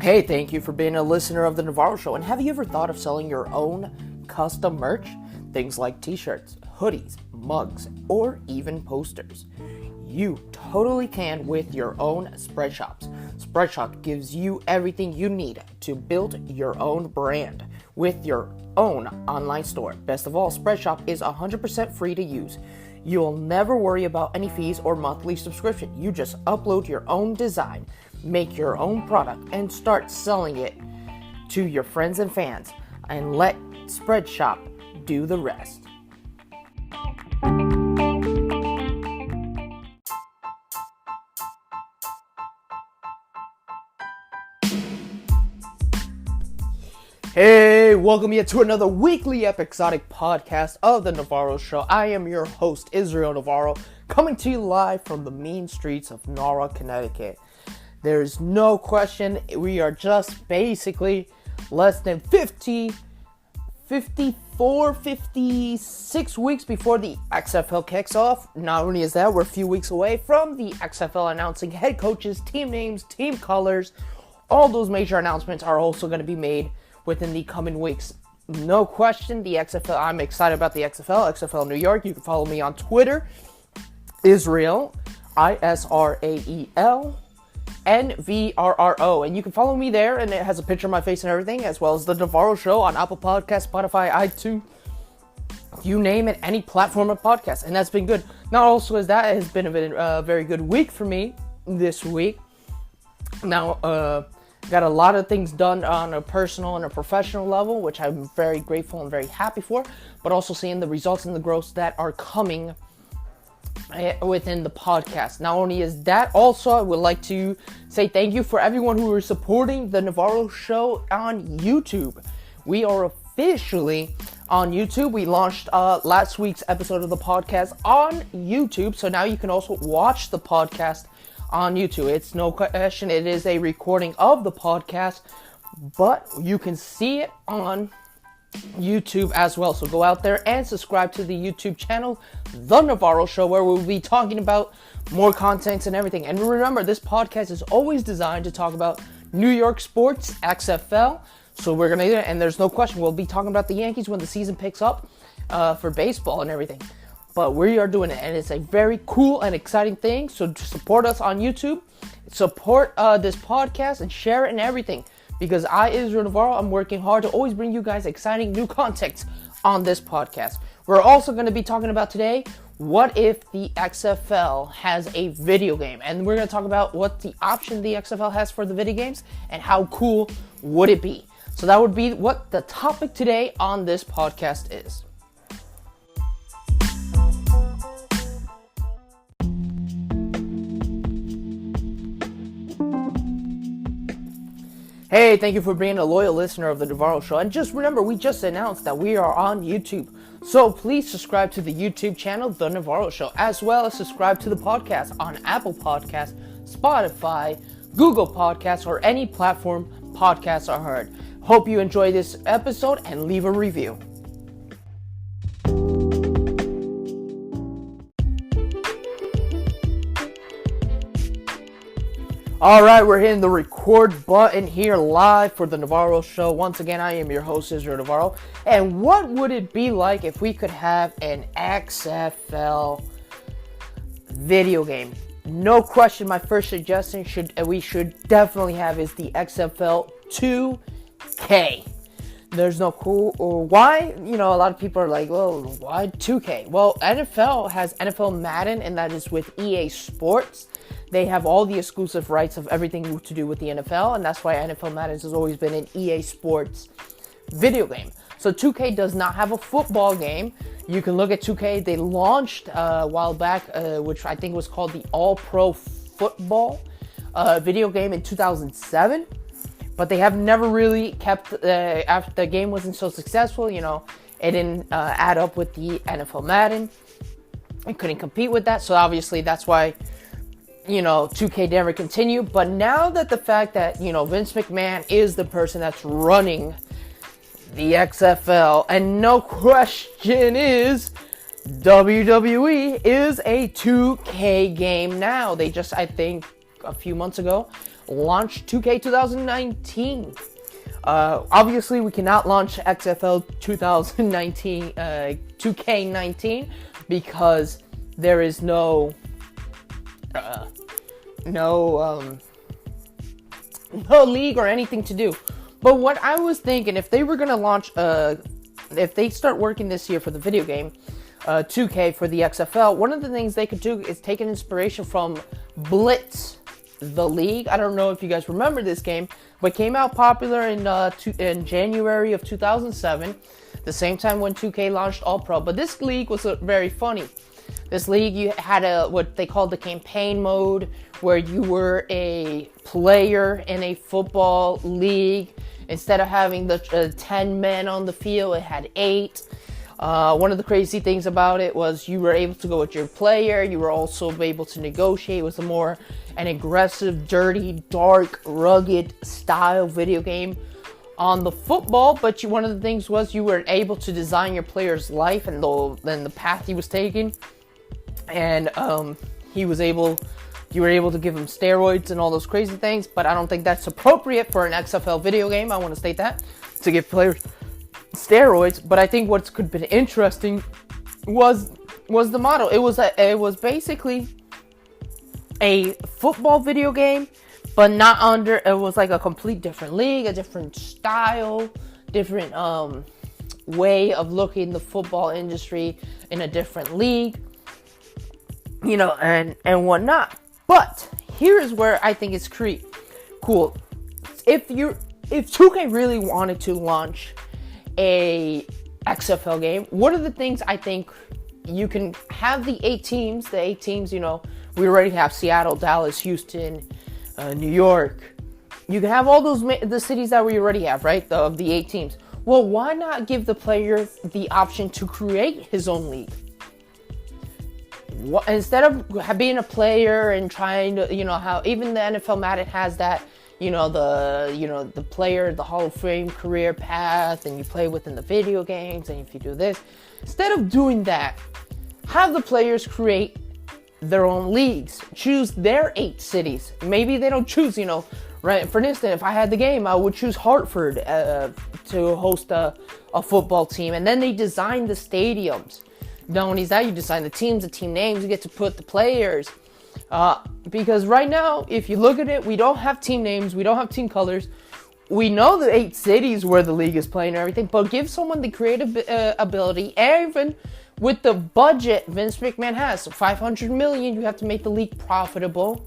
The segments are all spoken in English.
Hey, thank you for being a listener of The Navarro Show. And have you ever thought of selling your own custom merch? Things like t-shirts, hoodies, mugs, or even posters. You totally can with your own Spreadshops. Spreadshop gives you everything you need to build your own brand with your own online store. Best of all, Spreadshop is 100% free to use. You'll never worry about any fees or monthly subscription. You just upload your own design, make your own product, and start selling it to your friends and fans, and let Spreadshop do the rest. Hey, welcome yet to another weekly episodic podcast of The Navarro Show. I am your host, Israel Navarro, coming to you live from the mean streets of Nara, Connecticut. There's no question, we are just basically less than 56 weeks before the XFL kicks off. Not only is that, we're a few weeks away from the XFL announcing head coaches, team names, team colors. All those major announcements are also going to be made within the coming weeks. No question, the XFL, I'm excited about the XFL New York. You can follow me on Twitter, Israel, Israel, NVRRO, and you can follow me there, and it has a picture of my face and everything, as well as The Navarro Show on Apple Podcasts, Spotify, iTunes, you name it, any platform of podcast, and that's been good. Not also as that, it has been a very good week for me this week. Now, got a lot of things done on a personal and a professional level, which I'm very grateful and very happy for, but also seeing the results and the growth that are coming within the podcast. Not only is that, also I would like to say thank you for everyone who is supporting the Navarro Show on YouTube. We are officially on YouTube. We launched last week's episode of the podcast on YouTube, so now you can also watch the podcast on YouTube. It's no question, it is a recording of the podcast, but you can see it on YouTube as well. So go out there and subscribe to the YouTube channel, The Navarro Show, where we'll be talking about more contents and everything. And remember, this podcast is always designed to talk about New York sports, XFL. So we're going to do it, and there's no question, we'll be talking about the Yankees when the season picks up for baseball and everything. But we are doing it, and it's a very cool and exciting thing. So to support us on YouTube, support this podcast, and share it and everything. Because I, Israel Navarro, I'm working hard to always bring you guys exciting new content on this podcast. We're also going to be talking about today, what if the XFL has a video game? And we're going to talk about what the option the XFL has for the video games, and how cool would it be. So that would be what the topic today on this podcast is. Hey, thank you for being a loyal listener of The Navarro Show. And just remember, we just announced that we are on YouTube. So please subscribe to the YouTube channel, The Navarro Show, as well as subscribe to the podcast on Apple Podcasts, Spotify, Google Podcasts, or any platform podcasts are heard. Hope you enjoy this episode and leave a review. Alright, we're hitting the record button here live for the Navarro Show. Once again, I am your host, Israel Navarro. And what would it be like if we could have an XFL video game? No question, my first suggestion we should definitely have is the XFL2K. There's no cool, or why? You know, a lot of people are like, well, why 2K? Well, NFL has NFL Madden, and that is with EA Sports. They have all the exclusive rights of everything to do with the NFL, and that's why NFL Madden has always been an EA Sports video game. So 2K does not have a football game. You can look at 2K. They launched a while back, which I think was called the All-Pro Football video game in 2007. But they have never really kept, after the game wasn't so successful, you know, it didn't add up with the NFL Madden. It couldn't compete with that, so obviously that's why, you know, 2K never continued. But now that the fact that, you know, Vince McMahon is the person that's running the XFL, and no question is WWE is a 2K game now. They just, I think, a few months ago, launched 2K 2019. Obviously, we cannot launch XFL 2019, 2K19, because there is no league or anything to do. But what I was thinking, if they were gonna launch, if they start working this year for the video game, 2K for the XFL, one of the things they could do is take an inspiration from Blitz, the league. I don't know if you guys remember this game, but came out popular in January of 2007, the same time when 2K launched All Pro. But this league was very funny. This league, you had what they called the campaign mode, where you were a player in a football league. Instead of having the 10 men on the field, it had 8. One of the crazy things about it was you were able to go with your player. You were also able to negotiate. It was an aggressive, dirty, dark, rugged style video game on the football. But one of the things was you were able to design your player's life and the path he was taking. And you were able to give him steroids and all those crazy things, but I don't think that's appropriate for an XFL video game. I want to state that, to give players steroids. But I think what could have been interesting was the model. It was basically a football video game, but not under. It was like a complete different league, a different style, different way of looking the football industry in a different league, and whatnot. But here's where I think it's cool. If 2K really wanted to launch a XFL game, one of the things I think you can have the 8 teams. The 8 teams, we already have Seattle, Dallas, Houston, New York. You can have all the cities that we already have, right? Of the 8 teams. Well, why not give the player the option to create his own league? Instead of being a player and trying to, how even the NFL Madden has that, the player, the Hall of Fame career path, and you play within the video games, and if you do this, instead of doing that, have the players create their own leagues, choose their 8 cities. Maybe they don't choose, right? For instance, if I had the game, I would choose Hartford to host a football team, and then they design the stadiums. Not only that, you design the teams, the team names, you get to put the players. Because right now, if you look at it, we don't have team names, we don't have team colors. We know the 8 cities where the league is playing and everything, but give someone the creative ability, even with the budget Vince McMahon has. So $500 million, you have to make the league profitable.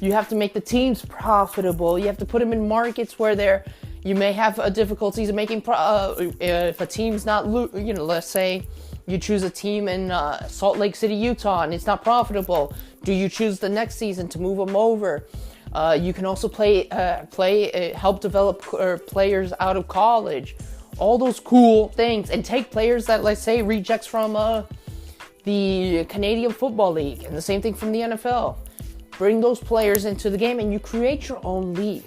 You have to make the teams profitable. You have to put them in markets where you may have difficulties in making, if a team's not, let's say, you choose a team in Salt Lake City, Utah, and it's not profitable. Do you choose the next season to move them over? You can also help develop players out of college. All those cool things. And take players that, let's say, rejects from the Canadian Football League. And the same thing from the NFL. Bring those players into the game and you create your own league.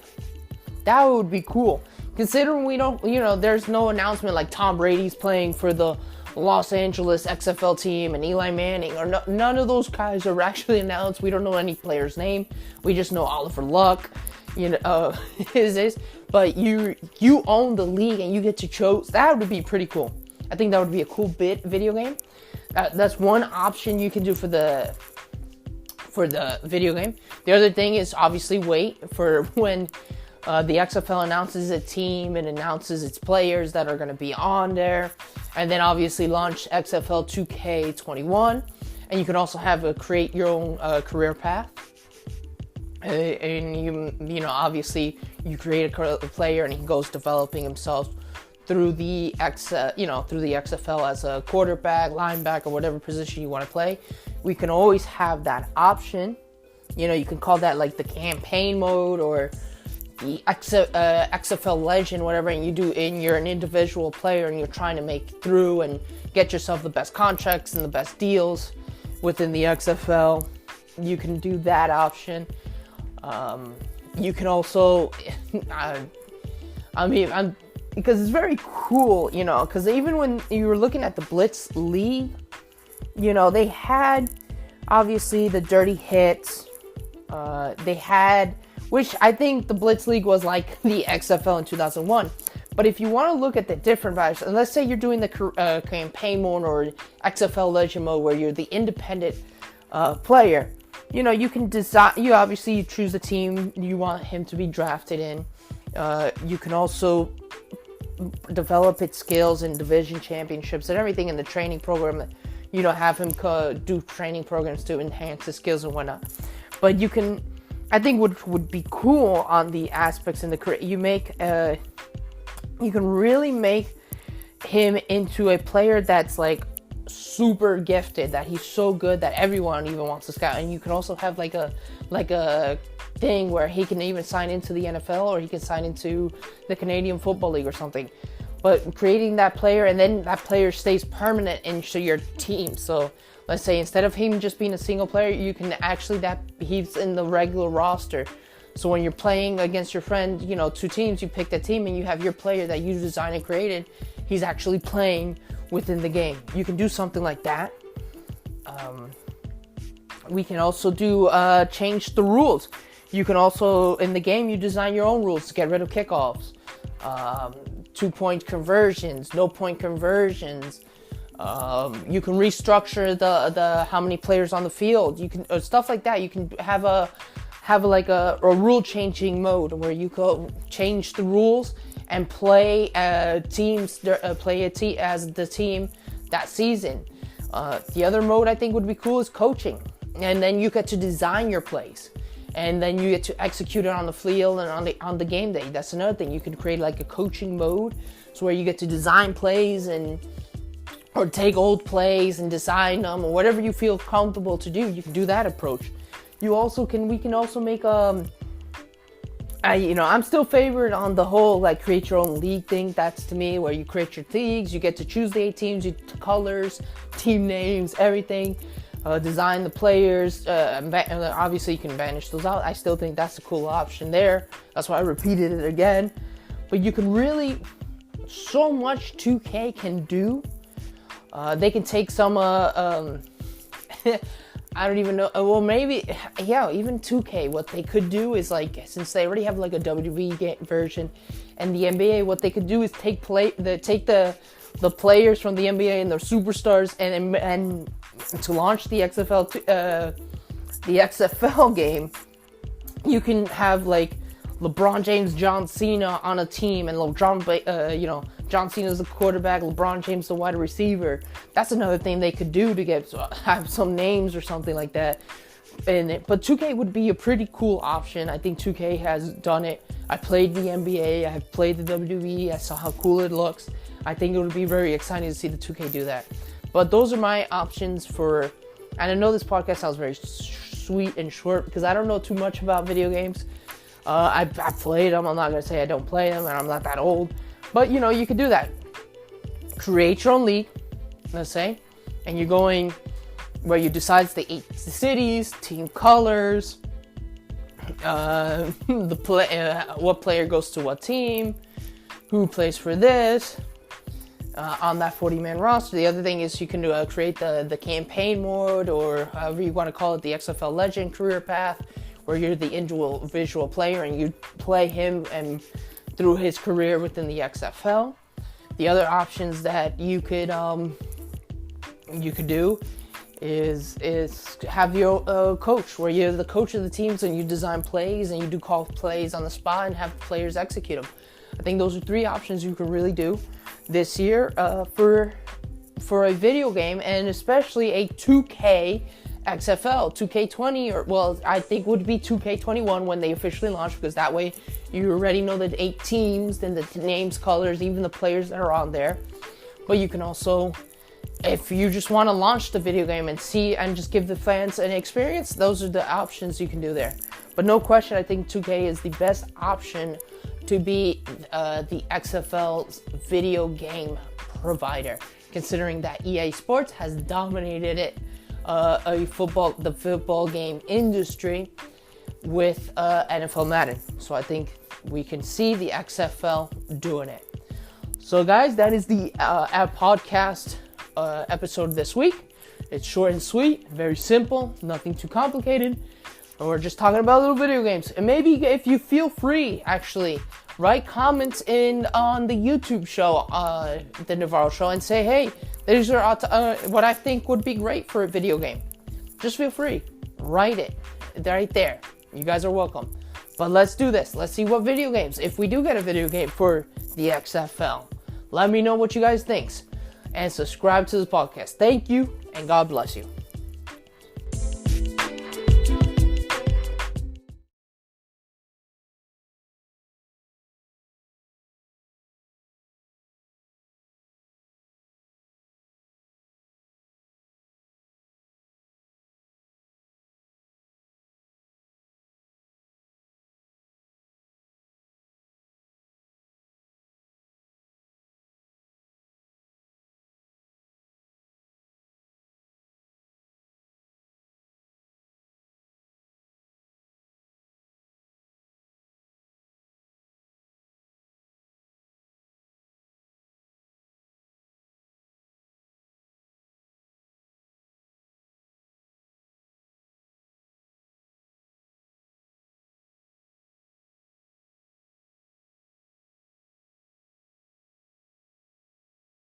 That would be cool. Considering we don't, there's no announcement like Tom Brady's playing for the Los Angeles XFL team and Eli Manning, or none of those guys are actually announced. We don't know any player's name. We just know Oliver Luck, is this. But you own the league and you get to choose. That would be pretty cool. I think that would be a cool video game. That's one option you can do for the video game. The other thing is obviously wait for when the XFL announces a team and announces its players that are going to be on there. And then obviously launch XFL2K 21. And you can also create your own career path. And obviously you create a player and he goes developing himself through the XFL as a quarterback, linebacker, whatever position you want to play. We can always have that option. You can call that like the campaign mode or the XFL Legend, whatever, and you're an individual player and you're trying to make through and get yourself the best contracts and the best deals within the XFL. You can do that option. You can also, because it's very cool, because even when you were looking at the Blitz League, they had obviously the dirty hits. They had, which I think the Blitz League was like the XFL in 2001. But if you want to look at the different vibes, and let's say you're doing the campaign mode or XFL Legend mode where you're the independent player, you can decide, you choose the team you want him to be drafted in. You can also develop its skills in division championships and everything in the training program. Have him do training programs to enhance his skills and whatnot. But you can, I think what would be cool on the aspects in the career, you can really make him into a player that's like super gifted, that he's so good that everyone even wants to scout. And you can also have like a thing where he can even sign into the NFL or he can sign into the Canadian Football League or something. But creating that player, and then that player stays permanent into your team. So let's say instead of him just being a single player, you can actually, that he's in the regular roster. So when you're playing against your friend, two teams, you pick that team and you have your player that you designed and created. He's actually playing within the game. You can do something like that. We can also do change the rules. You can also, in the game, you design your own rules to get rid of kickoffs, 2-point conversions, no-point conversions. You can restructure the how many players on the field. You can stuff like that. You can have a rule changing mode where you go change the rules and play teams as the team that season. The other mode I think would be cool is coaching, and then you get to design your plays, and then you get to execute it on the field and on the game day. That's another thing. You can create like a coaching mode, so where you get to design plays or take old plays and design them, or whatever you feel comfortable to do. You can do that approach. We can also make I'm still favored on the whole like create your own league thing. That's to me where you create your leagues, you get to choose the 8 teams, colors, team names, everything, design the players. Obviously you can banish those out. I still think that's a cool option there. That's why I repeated it again. But you can really, so much 2K can do. They can take some I don't even know. Well, maybe, yeah, even 2K, what they could do is like, since they already have like a WWE version and the NBA, what they could do is take the players from the NBA and their superstars and to launch the XFL game, you can have like LeBron James, John Cena on a team, and John Cena's the quarterback, LeBron James the wide receiver. That's another thing they could do to have some names or something like that. But 2K would be a pretty cool option. I think 2K has done it. I played the NBA, I've played the WWE, I saw how cool it looks. I think it would be very exciting to see the 2K do that. But those are my options and I know this podcast sounds very sweet and short because I don't know too much about video games. I played them. I'm not going to say I don't play them, and I'm not that old. But, you can do that. Create your own league, let's say, and you're going where you decide the 8 cities, team colors, what player goes to what team, who plays for this, on that 40-man roster. The other thing is you can create the campaign mode, or however you want to call it, the XFL Legend career path, where you're the individual player and you play him and through his career within the XFL. The other options that you could do is have your coach, where you're the coach of the teams and you design plays and you do call plays on the spot and have players execute them. I think those are 3 options you can really do this year for a video game, and especially a 2K XFL, 2K20, I think would be 2K21 when they officially launch, because that way you already know the 8 teams and the names, colors, even the players that are on there. But you can also, if you just want to launch the video game and see and just give the fans an experience, those are the options you can do there. But no question, I think 2K is the best option to be the XFL's video game provider, considering that EA Sports has dominated it. The football game industry with NFL Madden. So I think we can see the XFL doing it. So guys, that is the podcast episode this week. It's short and sweet, very simple, nothing too complicated. and we're just talking about little video games. And maybe if you feel free, actually, write comments in on the YouTube show, the Navarro Show, and say, hey, these are what I think would be great for a video game. Just feel free. Write it right there. You guys are welcome. But let's do this. Let's see what video games, if we do get a video game for the XFL. Let me know what you guys think. And subscribe to the podcast. Thank you, and God bless you.